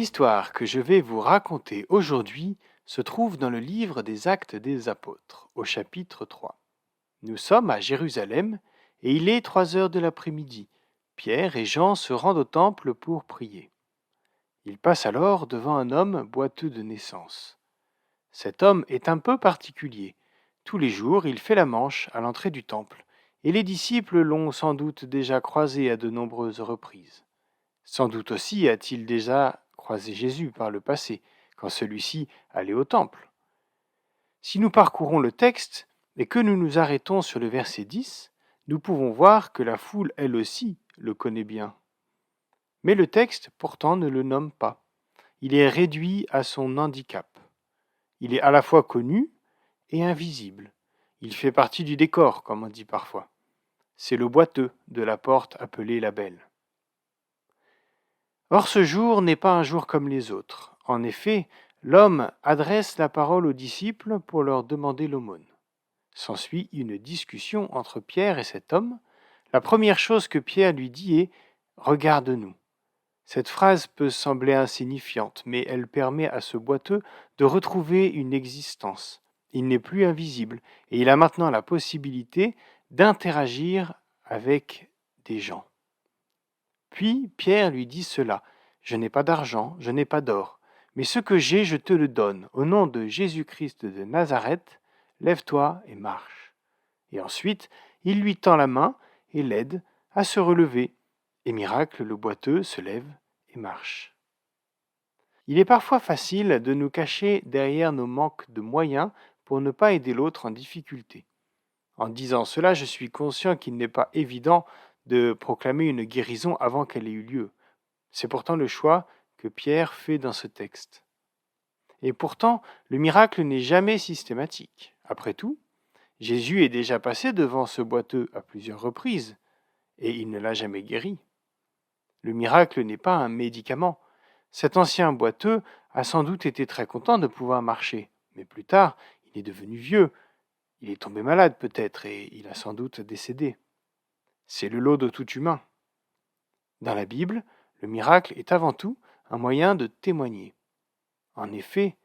L'histoire que je vais vous raconter aujourd'hui se trouve dans le livre des Actes des Apôtres, au chapitre 3. Nous sommes à Jérusalem et il est 3 heures de l'après-midi. Pierre et Jean se rendent au temple pour prier. Ils passent alors devant un homme boiteux de naissance. Cet homme est un peu particulier. Tous les jours, il fait la manche à l'entrée du temple, et les disciples l'ont sans doute déjà croisé à de nombreuses reprises. Sans doute aussi a-t-il déjà croisé Jésus par le passé, quand celui-ci allait au temple. Si nous parcourons le texte et que nous nous arrêtons sur le verset 10, nous pouvons voir que la foule, elle aussi, le connaît bien. Mais le texte, pourtant, ne le nomme pas. Il est réduit à son handicap. Il est à la fois connu et invisible. Il fait partie du décor, comme on dit parfois. C'est le boiteux de la porte appelée la Belle. Or ce jour n'est pas un jour comme les autres. En effet, l'homme adresse la parole aux disciples pour leur demander l'aumône. S'ensuit une discussion entre Pierre et cet homme. La première chose que Pierre lui dit est ⁇ Regarde-nous ⁇ Cette phrase peut sembler insignifiante, mais elle permet à ce boiteux de retrouver une existence. Il n'est plus invisible et il a maintenant la possibilité d'interagir avec des gens. Puis Pierre lui dit cela, je n'ai pas d'argent, je n'ai pas d'or, mais ce que j'ai, je te le donne. Au nom de Jésus-Christ de Nazareth, lève-toi et marche. Et ensuite, il lui tend la main et l'aide à se relever. Et miracle, le boiteux se lève et marche. Il est parfois facile de nous cacher derrière nos manques de moyens pour ne pas aider l'autre en difficulté. En disant cela, je suis conscient qu'il n'est pas évident de proclamer une guérison avant qu'elle ait eu lieu. C'est pourtant le choix que Pierre fait dans ce texte. Et pourtant, le miracle n'est jamais systématique. Après tout, Jésus est déjà passé devant ce boiteux à plusieurs reprises, et il ne l'a jamais guéri. Le miracle n'est pas un médicament. Cet ancien boiteux a sans doute été très content de pouvoir marcher, mais plus tard, il est devenu vieux, il est tombé malade peut-être, et il a sans doute décédé. C'est le lot de tout humain. Dans la Bible, le miracle est avant tout un moyen de témoigner. En effet,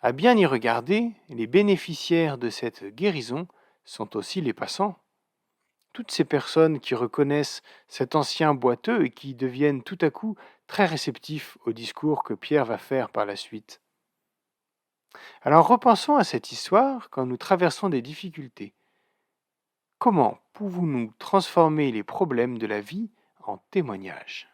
à bien y regarder, les bénéficiaires de cette guérison sont aussi les passants. Toutes ces personnes qui reconnaissent cet ancien boiteux et qui deviennent tout à coup très réceptifs au discours que Pierre va faire par la suite. Alors repensons à cette histoire quand nous traversons des difficultés. Comment pouvons-nous transformer les problèmes de la vie en témoignages ?